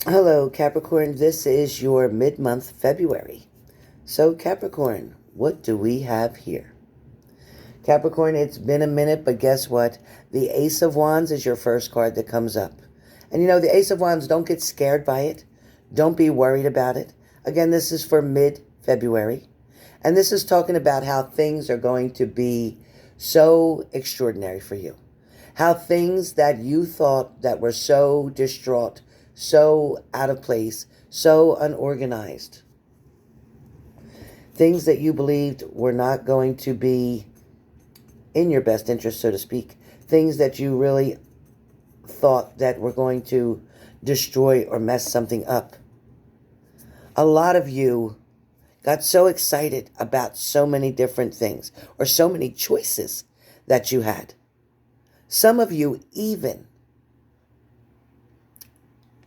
Hello, Capricorn. This is your mid-month February. So, Capricorn, what do we have here? Capricorn, it's been a minute, but guess what? The Ace of Wands is your first card that comes up. And you know, the Ace of Wands, don't get scared by it. Don't be worried about it. Again, this is for mid-February. And this is talking about how things are going to be so extraordinary for you. How things that you thought that were so distraught, so out of place, so unorganized, things that you believed were not going to be in your best interest, so to speak, things that you really thought that were going to destroy or mess something up. A lot of you got so excited about so many different things or so many choices that you had. Some of you even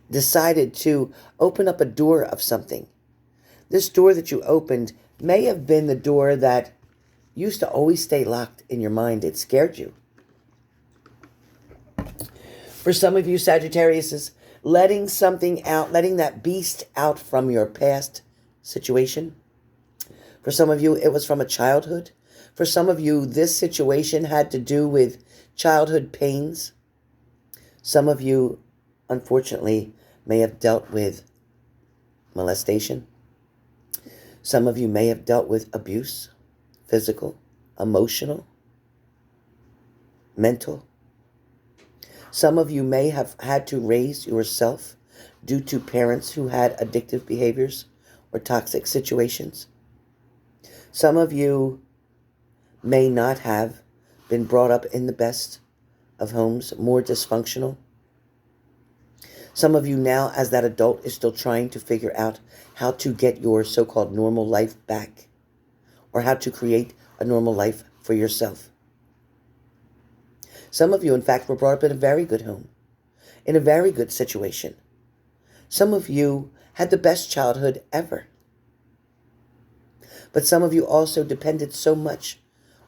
decided to open up a door of something. This door that you opened may have been the door that used to always stay locked in your mind. It scared you. For some of you, Sagittarius, letting something out, letting that beast out from your past situation. For some of you, it was from a childhood. For some of you, this situation had to do with childhood pains. Some of you, unfortunately, may have dealt with molestation. Some of you may have dealt with abuse, physical, emotional, mental. Some of you may have had to raise yourself due to parents who had addictive behaviors or toxic situations. Some of you may not have been brought up in the best of homes, more dysfunctional. Some of you now, as that adult, is still trying to figure out how to get your so-called normal life back, or how to create a normal life for yourself. Some of you, in fact, were brought up in a very good home, in a very good situation. Some of you had the best childhood ever. But some of you also depended so much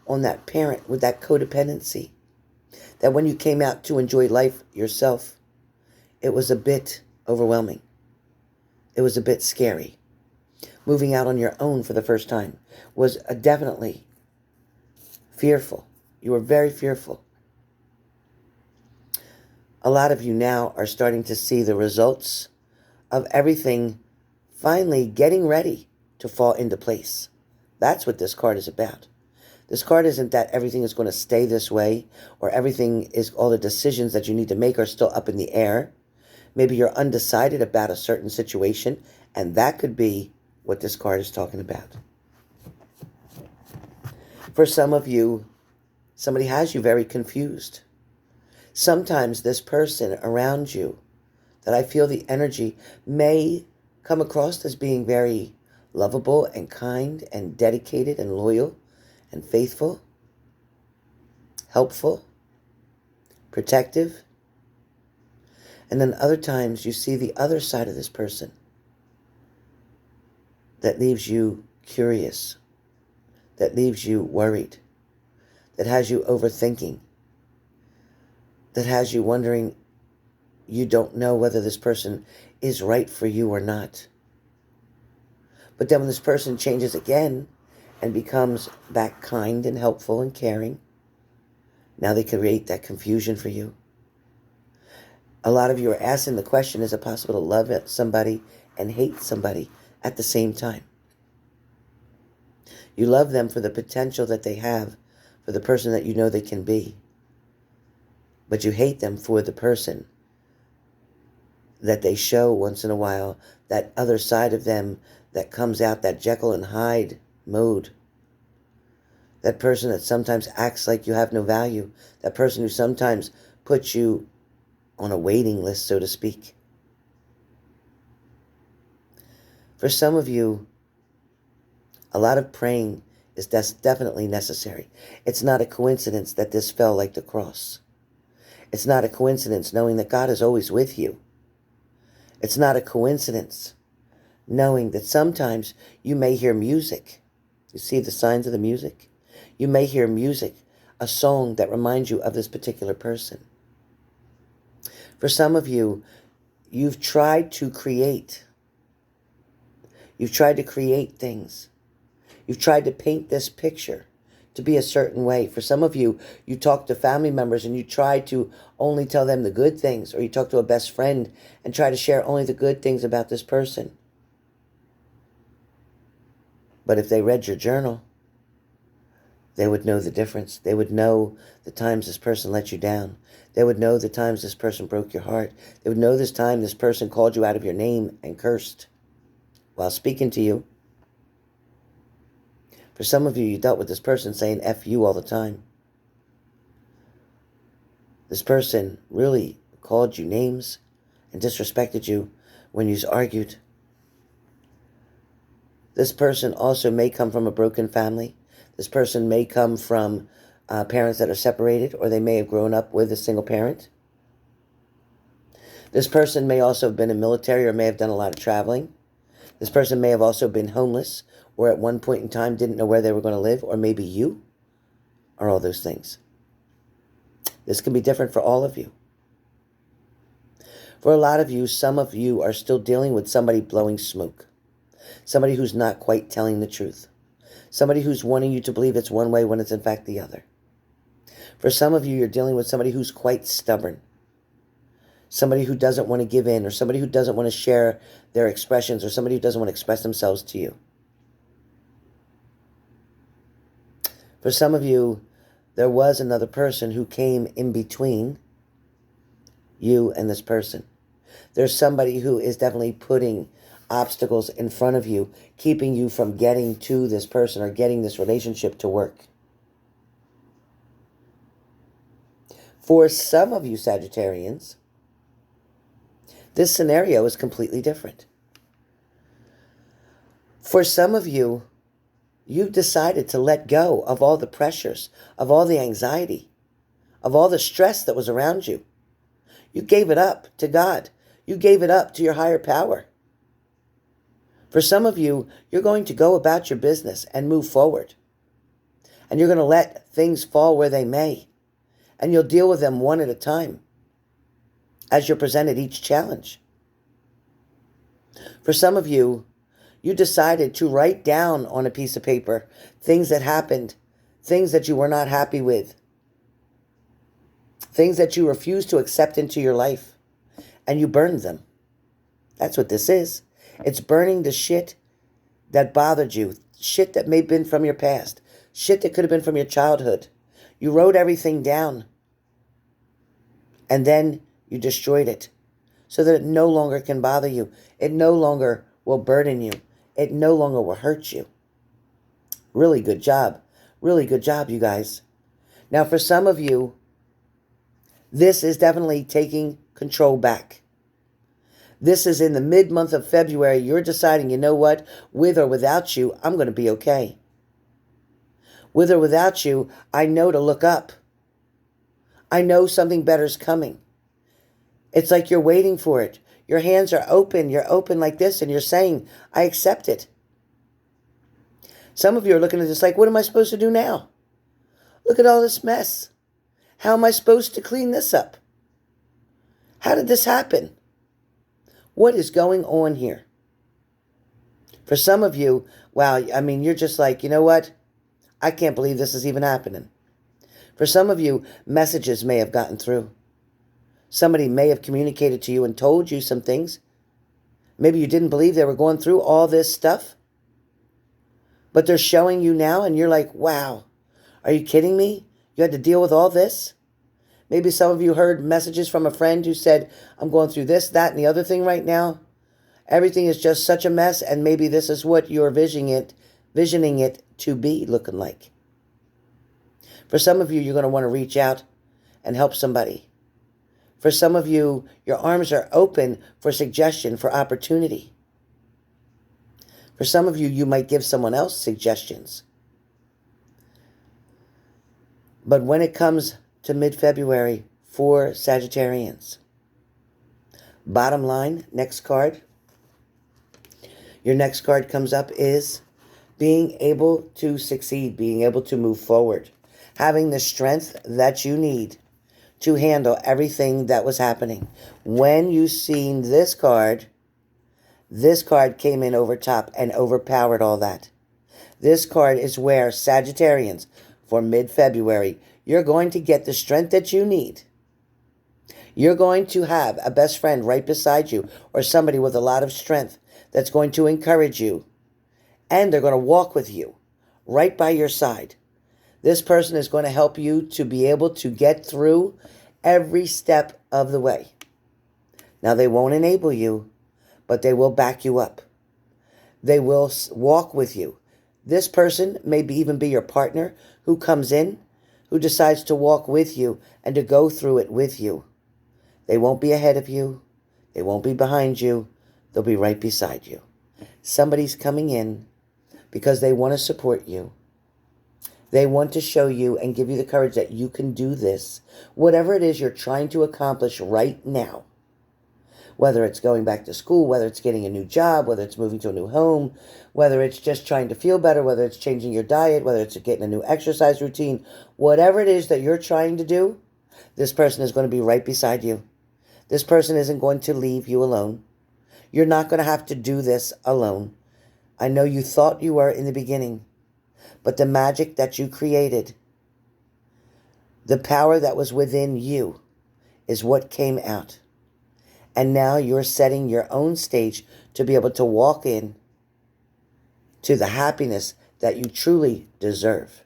on that parent with that codependency that when you came out to enjoy life yourself, it was a bit overwhelming. It was a bit scary. Moving out on your own for the first time was definitely fearful. You were very fearful. A lot of you now are starting to see the results of everything finally getting ready to fall into place. That's what this card is about. This card isn't that everything is going to stay this way, or all the decisions that you need to make are still up in the air. Maybe you're undecided about a certain situation, and that could be what this card is talking about. For some of you, somebody has you very confused. Sometimes this person around you, that I feel the energy, may come across as being very lovable and kind and dedicated and loyal and faithful, helpful, protective. And then other times you see the other side of this person that leaves you curious, that leaves you worried, that has you overthinking, that has you wondering, you don't know whether this person is right for you or not. But then when this person changes again and becomes back kind and helpful and caring, now they create that confusion for you. A lot of you are asking the question, is it possible to love somebody and hate somebody at the same time? You love them for the potential that they have, for the person that you know they can be. But you hate them for the person that they show once in a while, that other side of them that comes out, that Jekyll and Hyde mode. That person that sometimes acts like you have no value. That person who sometimes puts you on a waiting list, so to speak. For some of you, a lot of praying is definitely necessary. It's not a coincidence that this fell like the cross. It's not a coincidence knowing that God is always with you. It's not a coincidence knowing that sometimes you may hear music. You see the signs of the music? You may hear music, a song that reminds you of this particular person. For some of you, you've tried to create. You've tried to create things. You've tried to paint this picture to be a certain way. For some of you, you talk to family members and you try to only tell them the good things, or you talk to a best friend and try to share only the good things about this person. But if they read your journal, they would know the difference. They would know the times this person let you down. They would know the times this person broke your heart. They would know this time this person called you out of your name and cursed while speaking to you. For some of you, you dealt with this person saying F you all the time. This person really called you names and disrespected you when you argued. This person also may come from a broken family. This person may come from parents that are separated, or they may have grown up with a single parent. This person may also have been in military or may have done a lot of traveling. This person may have also been homeless, or at one point in time didn't know where they were going to live, or maybe you are all those things. This can be different for all of you. For a lot of you, some of you are still dealing with somebody blowing smoke. Somebody who's not quite telling the truth. Somebody who's wanting you to believe it's one way when it's in fact the other. For some of you, you're dealing with somebody who's quite stubborn. Somebody who doesn't want to give in, or somebody who doesn't want to share their expressions, or somebody who doesn't want to express themselves to you. For some of you, there was another person who came in between you and this person. There's somebody who is definitely putting obstacles in front of you, keeping you from getting to this person or getting this relationship to work. For some of you Sagittarians, this scenario is completely different. For some of you, you've decided to let go of all the pressures, of all the anxiety, of all the stress that was around you. You gave it up to God. You gave it up to your higher power. For some of you, you're going to go about your business and move forward. And you're going to let things fall where they may. And you'll deal with them one at a time as you're presented each challenge. For some of you, you decided to write down on a piece of paper things that happened, things that you were not happy with, things that you refused to accept into your life, and you burned them. That's what this is. It's burning the shit that bothered you, shit that may have been from your past, shit that could have been from your childhood. You wrote everything down, and then you destroyed it so that it no longer can bother you. It no longer will burden you. It no longer will hurt you. Really good job. Really good job, you guys. Now, for some of you, this is definitely taking control back. This is in the mid-month of February. You're deciding, you know what? With or without you, I'm going to be okay. With or without you, I know to look up. I know something better is coming. It's like you're waiting for it. Your hands are open. You're open like this, and you're saying, I accept it. Some of you are looking at this like, what am I supposed to do now? Look at all this mess. How am I supposed to clean this up? How did this happen? What is going on here? For some of you, wow, I mean, you're just like, you know what? I can't believe this is even happening. For some of you, messages may have gotten through. Somebody may have communicated to you and told you some things. Maybe you didn't believe they were going through all this stuff. But they're showing you now and you're like, wow, are you kidding me? You had to deal with all this? Maybe some of you heard messages from a friend who said, I'm going through this, that, and the other thing right now. Everything is just such a mess, and maybe this is what you're visioning it to be looking like. For some of you, you're going to want to reach out and help somebody. For some of you, your arms are open for suggestion, for opportunity. For some of you, you might give someone else suggestions. But when it comes to mid-February for Sagittarians, bottom line, next card. Your next card comes up is being able to succeed, being able to move forward, having the strength that you need to handle everything that was happening. When you seen this card came in over top and overpowered all that. This card is where Sagittarians, for mid-February, you're going to get the strength that you need. You're going to have a best friend right beside you, or somebody with a lot of strength that's going to encourage you. And they're going to walk with you right by your side. This person is going to help you to be able to get through every step of the way. Now, they won't enable you, but they will back you up. They will walk with you. This person may even be your partner who comes in, who decides to walk with you and to go through it with you. They won't be ahead of you. They won't be behind you. They'll be right beside you. Somebody's coming in because they want to support you. They want to show you and give you the courage that you can do this. Whatever it is you're trying to accomplish right now, whether it's going back to school, whether it's getting a new job, whether it's moving to a new home, whether it's just trying to feel better, whether it's changing your diet, whether it's getting a new exercise routine, whatever it is that you're trying to do, this person is going to be right beside you. This person isn't going to leave you alone. You're not going to have to do this alone. I know you thought you were in the beginning, but the magic that you created, the power that was within you, is what came out. And now you're setting your own stage to be able to walk in to the happiness that you truly deserve.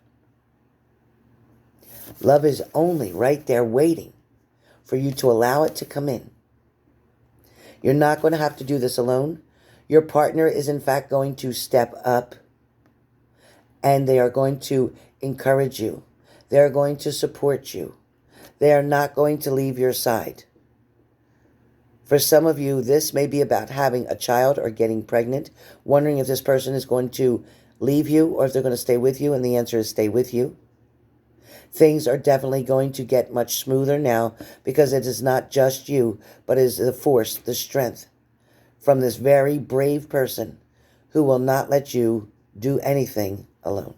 Love is only right there waiting for you to allow it to come in. You're not going to have to do this alone. Your partner is in fact going to step up, and they are going to encourage you. They are going to support you. They are not going to leave your side. For some of you, this may be about having a child or getting pregnant, wondering if this person is going to leave you or if they're going to stay with you, and the answer is stay with you. Things are definitely going to get much smoother now because it is not just you, but it is the force, the strength from this very brave person who will not let you do anything alone.